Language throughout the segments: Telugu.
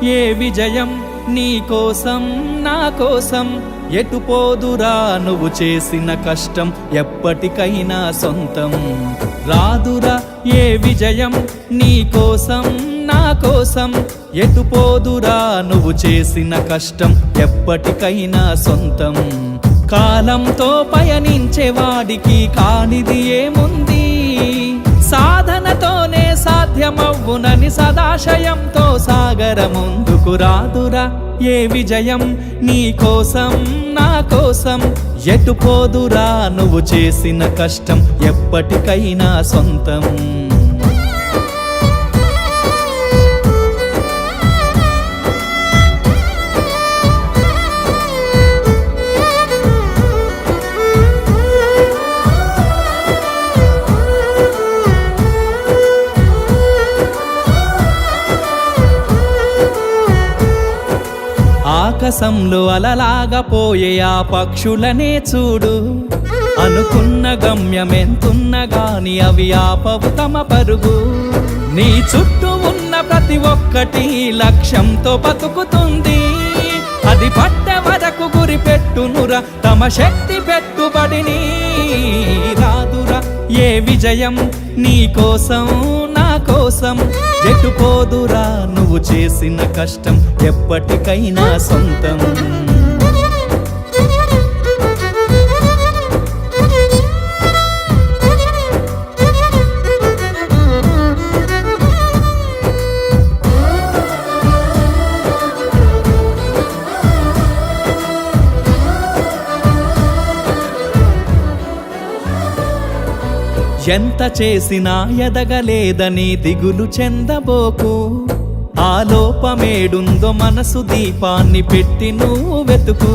ఏ విజయం నీ కోసం నా కోసం ఎటు పోదురా నువ్వు చేసిన కష్టం ఎప్పటికైనా సొంతం రాదురా ఏ విజయం నీ కోసం నా కోసం ఎటు పోదురా నువ్వు చేసిన కష్టం ఎప్పటికైనా సొంతం కాలంతో పయనించేవాడికి కానిది ఏముంది సాధనతోనే సాధ్యమవ్వునని సదాశయంతో సాగర ముందుకు రాదురా ఏ విజయం నీ కోసం నా కోసం ఎటు పోదురా నువ్వు చేసిన కష్టం ఎప్పటికైనా సొంతం ఆకాశంలో అలలాగా పోయే ఆ పక్షులనే చూడు అనుకున్న గమ్యమెంతున్న గాని అవి ఆపవు తమ పరుగు నీ చుట్టూ ఉన్న ప్రతి ఒక్కటి లక్ష్యంతో బతుకుతుంది అది పట్టే వరకు గురి పెట్టునురా తమ శక్తి పెట్టుబడిని రాదురా ఏ విజయం నీ కోసం నా కోసం ఎటు పోదురా నువ్వు చేసిన కష్టం ఎప్పటికైనా సొంతం ఎంత చేసినా ఎదగలేదని దిగులు చెందబోకు ఆ లోపమేడుందో మనసు దీపాన్ని పెట్టి నువ్వు వెతుకు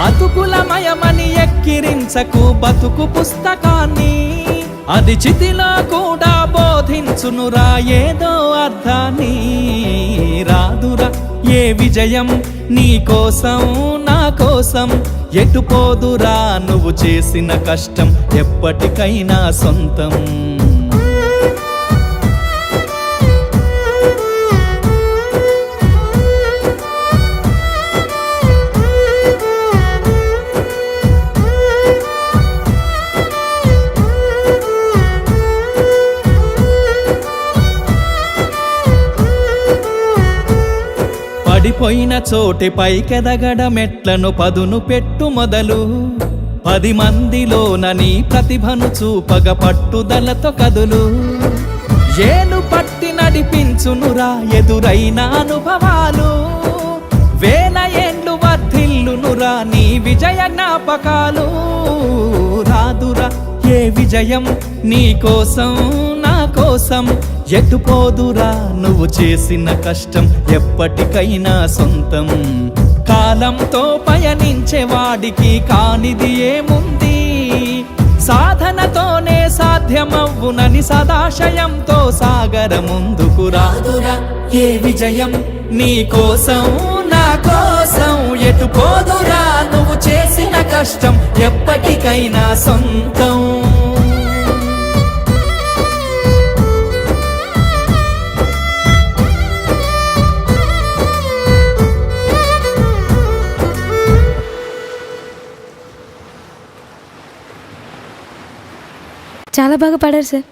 అతుకులమయమని ఎక్కిరించకు బతుకు పుస్తకాన్ని అది చితిలో కూడా బోధించునురా ఏదో అర్థాన్ని రాదురా ఏ విజయం నీ కోసం నా కోసం ఎటు పోదురా నువ్వు చేసిన కష్టం ఎప్పటికైనా సొంతం పడిపోయిన చోటి పైకెదగడ మెట్లను పదును పెట్టు మొదలు 10 మందిలోన నీ ప్రతిభను చూపగ పట్టుదలతో కదులు ఏలు పట్టి నడిపించునురా ఎదురైన అనుభవాలు వేల ఏండ్లు వర్ధిల్లునురా నీ విజయ జ్ఞాపకాలు రాదురా ఏ విజయం నీ కోసం నా కోసం ఎటు పోదురా నువ్వు చేసిన కష్టం ఎప్పటికైనా సొంతం కాలంతో పయనించేవాడికి కానిది ఏముంది సాధనతోనే సాధ్యమవ్వునని సదాశయంతో సాగర ముందుకు రాదురా ఏ విజయం నీ కోసం నా కోసం ఎటు పోదురా నువ్వు చేసిన కష్టం ఎప్పటికైనా సొంతం చాలా బాగా పాడారు సార్.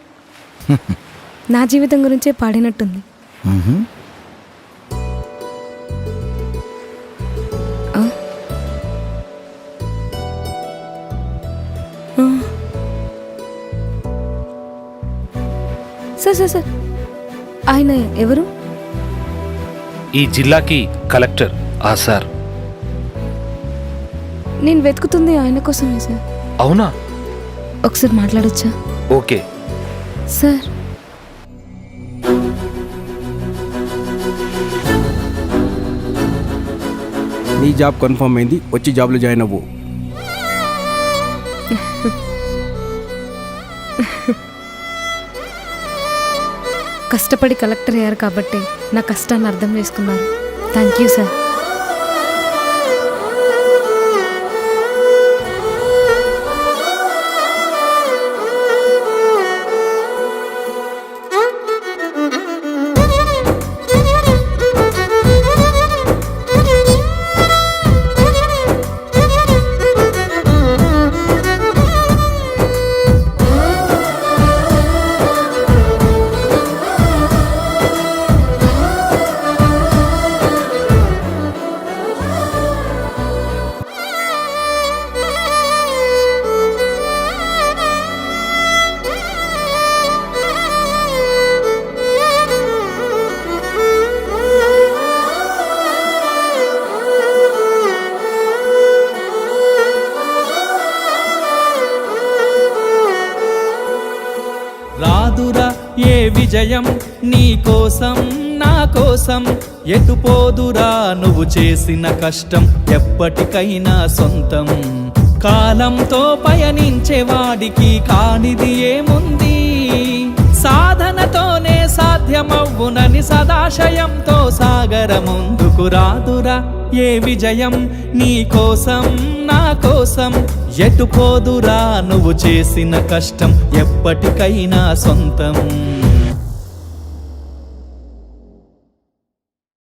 నా జీవితం గురించే పాడినట్టుంది. సార్ సార్ సార్ ఆయన ఎవరు? ఈ జిల్లాకి కలెక్టర్ ఆ సార్. నేను వెతుకుతుంది ఆయన కోసమే సార్. అవునా? ఒకసారి మాట్లాడొచ్చా? Okay sir. నీ జాబ్ కన్ఫర్మ్ అయింది, వచ్చి జాబ్లో జాయిన్ అవ్వు. కష్టపడి కలెక్టర్ అయ్యారు కాబట్టి నా కష్టాన్ని అర్థం చేసుకున్నారు. Thank you sir. విజయం నీ కోసం నా కోసం ఎటు పోదురా నువ్వు చేసిన కష్టం ఎప్పటికైనా సొంతం కాలంతో పయనించేవాడికి కానిది ఏముంది సాధనతోనే సాధ్యమవ్వునని సదాశయంతో సాగర ముందుకు రాదురా ఏ విజయం నీ కోసం నా కోసం ఎటు పోదురా నువ్వు చేసిన కష్టం ఎప్పటికైనా సొంతం